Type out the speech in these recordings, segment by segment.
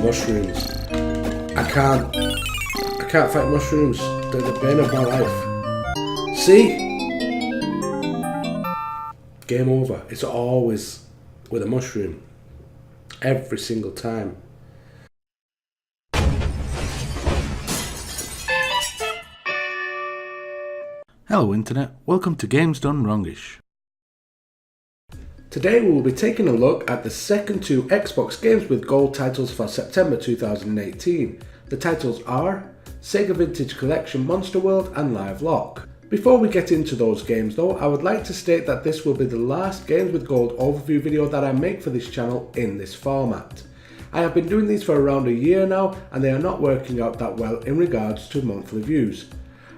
mushrooms. I can't fight mushrooms. They're the bane of my life. See? Game over. It's always with a mushroom. Every single time. Hello Internet, welcome to Games Done Wrongish. Today we will be taking a look at the second two Xbox Games with Gold titles for September 2018. The titles are Sega Vintage Collection Monster World and Livelock. Before we get into those games though, I would like to state that this will be the last Games with Gold overview video that I make for this channel in this format. I have been doing these for around a year now and they are not working out that well in regards to monthly views.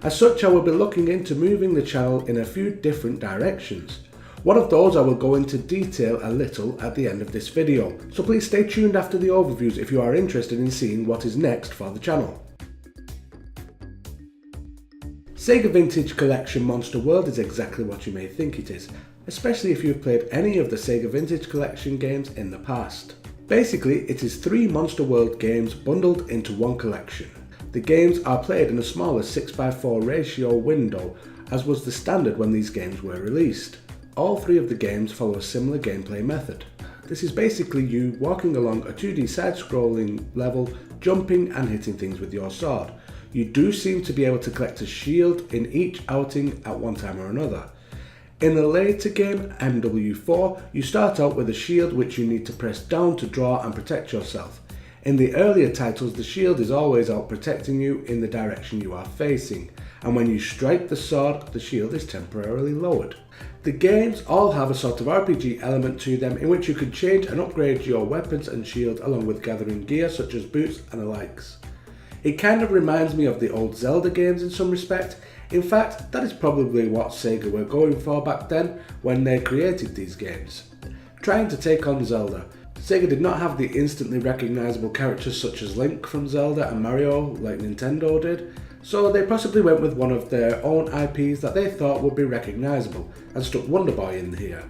As such, I will be looking into moving the channel in a few different directions. One of those I will go into detail a little at the end of this video, so please stay tuned after the overviews if you are interested in seeing what is next for the channel. Sega Vintage Collection Monster World is exactly what you may think it is, especially if you have played any of the Sega Vintage Collection games in the past. Basically, it is 3 Monster World games bundled into one collection. The games are played in a smaller 6:4 ratio window, as was the standard when these games were released. All 3 of the games follow a similar gameplay method. This is basically you walking along a 2D side-scrolling level, jumping and hitting things with your sword. You do seem to be able to collect a shield in each outing at one time or another. In the later game, MW4, you start out with a shield which you need to press down to draw and protect yourself. In the earlier titles, the shield is always out protecting you in the direction you are facing, and when you strike the sword, the shield is temporarily lowered. The games all have a sort of RPG element to them in which you can change and upgrade your weapons and shield along with gathering gear such as boots and the likes. It kind of reminds me of the old Zelda games in some respect. In fact, that is probably what Sega were going for back then when they created these games. Trying to take on Zelda. Sega did not have the instantly recognisable characters such as Link from Zelda and Mario like Nintendo did, so they possibly went with one of their own IPs that they thought would be recognisable and stuck Wonder Boy in here.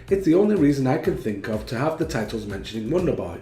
It's the only reason I can think of to have the titles mentioning Wonder Boy,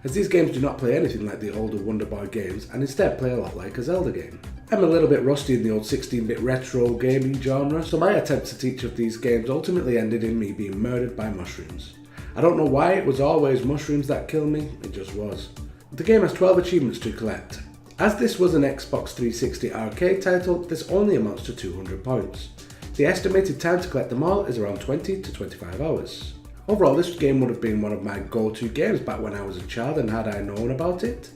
as these games do not play anything like the older Wonder Boy games and instead play a lot like a Zelda game. I'm a little bit rusty in the old 16-bit retro gaming genre, so my attempts at each of these games ultimately ended in me being murdered by mushrooms. I don't know why it was always mushrooms that killed me, it just was. The game has 12 achievements to collect. As this was an Xbox 360 arcade title, this only amounts to 200 points. The estimated time to collect them all is around 20 to 25 hours. Overall, this game would have been one of my go-to games back when I was a child and had I known about it.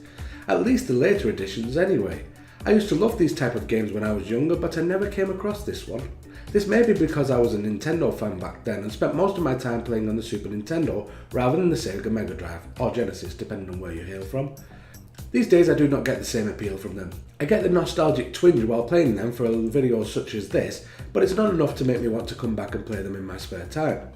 At least the later editions anyway. I used to love these type of games when I was younger, but I never came across this one. This may be because I was a Nintendo fan back then and spent most of my time playing on the Super Nintendo rather than the Sega Mega Drive, or Genesis depending on where you hail from. These days I do not get the same appeal from them. I get the nostalgic twinge while playing them for videos such as this, but it's not enough to make me want to come back and play them in my spare time.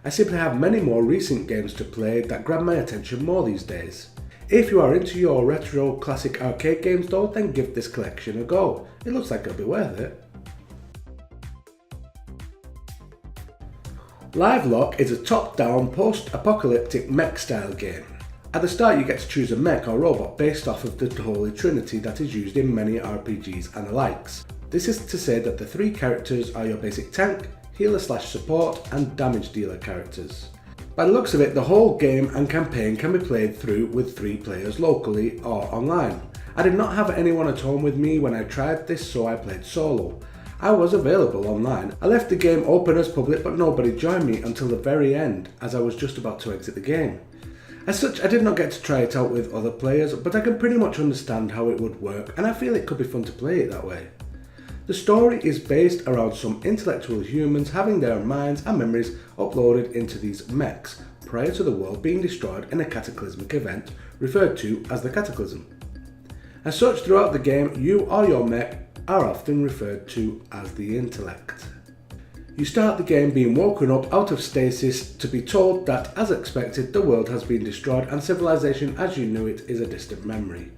I simply have many more recent games to play that grab my attention more these days. If you are into your retro classic arcade games though, then give this collection a go. It looks like it'll be worth it. Livelock is a top-down post-apocalyptic mech style game. At the start you get to choose a mech or robot based off of the Holy Trinity that is used in many RPGs and the likes. This is to say that the 3 characters are your basic tank, healer/support and damage dealer characters. By the looks of it, the whole game and campaign can be played through with 3 players locally or online. I did not have anyone at home with me when I tried this, so I played solo. I was available online. I left the game open as public but nobody joined me until the very end as I was just about to exit the game. As such, I did not get to try it out with other players, but I can pretty much understand how it would work and I feel it could be fun to play it that way. The story is based around some intellectual humans having their minds and memories uploaded into these mechs prior to the world being destroyed in a cataclysmic event referred to as the Cataclysm. As such, throughout the game, you or your mech are often referred to as the intellect. You start the game being woken up out of stasis to be told that, as expected, the world has been destroyed and civilization as you knew it is a distant memory.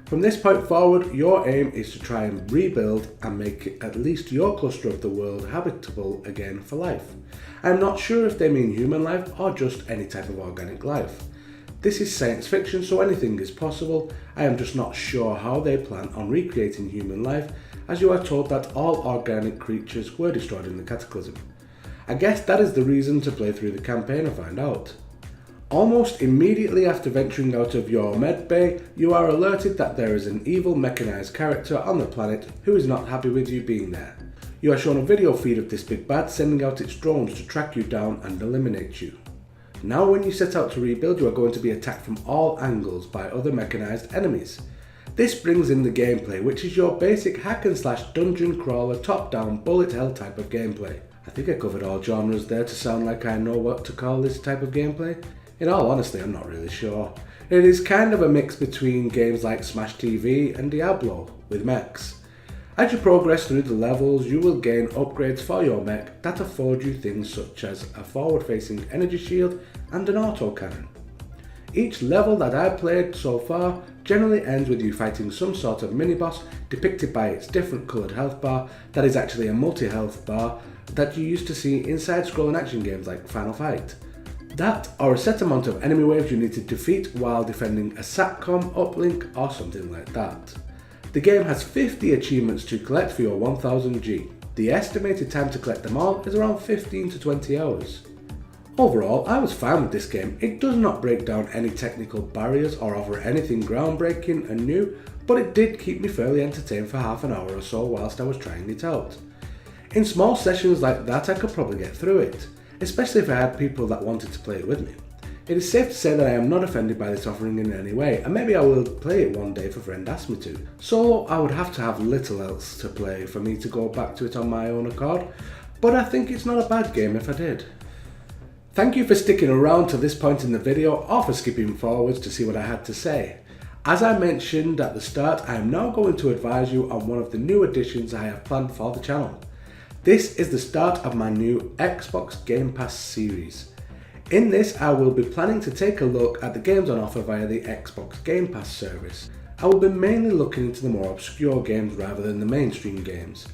From this point forward, your aim is to try and rebuild and make at least your cluster of the world habitable again for life. I'm not sure if they mean human life or just any type of organic life. This is science fiction, so anything is possible. I am just not sure how they plan on recreating human life, as you are told that all organic creatures were destroyed in the cataclysm. I guess that is the reason to play through the campaign and find out. Almost immediately after venturing out of your med bay, you are alerted that there is an evil mechanized character on the planet who is not happy with you being there. You are shown a video feed of this big bad sending out its drones to track you down and eliminate you. Now when you set out to rebuild, you are going to be attacked from all angles by other mechanized enemies. This brings in the gameplay, which is your basic hack and slash dungeon crawler top down bullet hell type of gameplay. I think I covered all genres there to sound like I know what to call this type of gameplay. In all honesty, I'm not really sure. It is kind of a mix between games like Smash TV and Diablo with mechs. As you progress through the levels, you will gain upgrades for your mech that afford you things such as a forward-facing energy shield and an autocannon. Each level that I've played so far generally ends with you fighting some sort of mini-boss depicted by its different coloured health bar that is actually a multi-health bar that you used to see in side-scrolling action games like Final Fight. That or a set amount of enemy waves you need to defeat while defending a SATCOM uplink or something like that. The game has 50 achievements to collect for your 1000G. The estimated time to collect them all is around 15 to 20 hours. Overall, I was fine with this game. It does not break down any technical barriers or offer anything groundbreaking and new, but it did keep me fairly entertained for half an hour or so whilst I was trying it out. In small sessions like that, I could probably get through it, especially if I had people that wanted to play it with me. It is safe to say that I am not offended by this offering in any way, and maybe I will play it one day if a friend asks me to. So I would have to have little else to play for me to go back to it on my own accord, but I think it's not a bad game if I did. Thank you for sticking around to this point in the video or for skipping forwards to see what I had to say. As I mentioned at the start, I am now going to advise you on one of the new additions I have planned for the channel. This is the start of my new Xbox Game Pass series. In this, I will be planning to take a look at the games on offer via the Xbox Game Pass service. I will be mainly looking into the more obscure games rather than the mainstream games.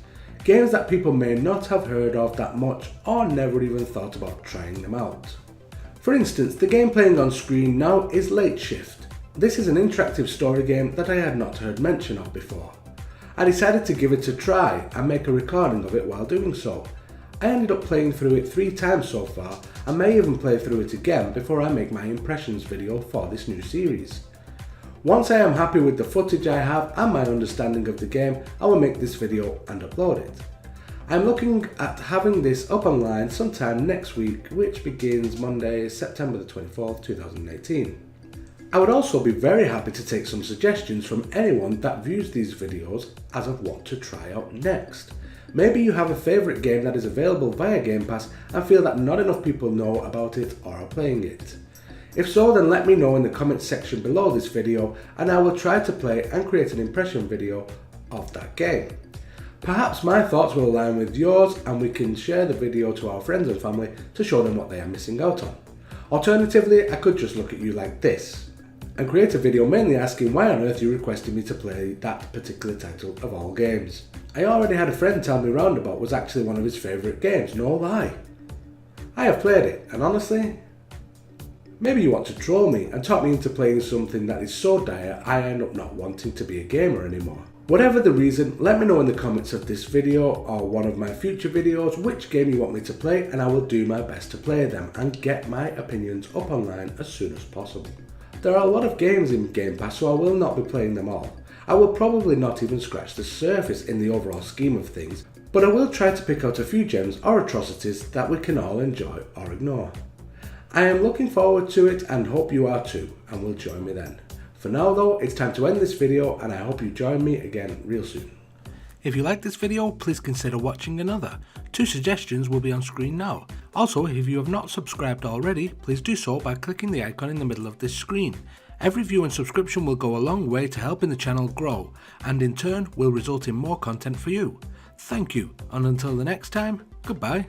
Games that people may not have heard of that much or never even thought about trying them out. For instance, the game playing on screen now is Late Shift. This is an interactive story game that I had not heard mention of before. I decided to give it a try and make a recording of it while doing so. I ended up playing through it 3 times so far and may even play through it again before I make my impressions video for this new series. Once I am happy with the footage I have and my understanding of the game, I will make this video and upload it. I am looking at having this up online sometime next week, which begins Monday, September the 24th, 2018. I would also be very happy to take some suggestions from anyone that views these videos as of what to try out next. Maybe you have a favourite game that is available via Game Pass and feel that not enough people know about it or are playing it. If so, then let me know in the comments section below this video and I will try to play and create an impression video of that game. Perhaps my thoughts will align with yours and we can share the video to our friends and family to show them what they are missing out on. Alternatively, I could just look at you like this and create a video mainly asking why on earth you requested me to play that particular title of all games. I already had a friend tell me Roundabout was actually one of his favourite games, no lie. I have played it and honestly, maybe you want to troll me and talk me into playing something that is so dire I end up not wanting to be a gamer anymore. Whatever the reason, let me know in the comments of this video or one of my future videos which game you want me to play and I will do my best to play them and get my opinions up online as soon as possible. There are a lot of games in Game Pass, so I will not be playing them all. I will probably not even scratch the surface in the overall scheme of things, but I will try to pick out a few gems or atrocities that we can all enjoy or ignore. I am looking forward to it and hope you are too, and will join me then. For now though, it's time to end this video and I hope you join me again real soon. If you like this video, please consider watching another. 2 suggestions will be on screen now. Also, if you have not subscribed already, please do so by clicking the icon in the middle of this screen. Every view and subscription will go a long way to helping the channel grow, and in turn will result in more content for you. Thank you, and until the next time, goodbye.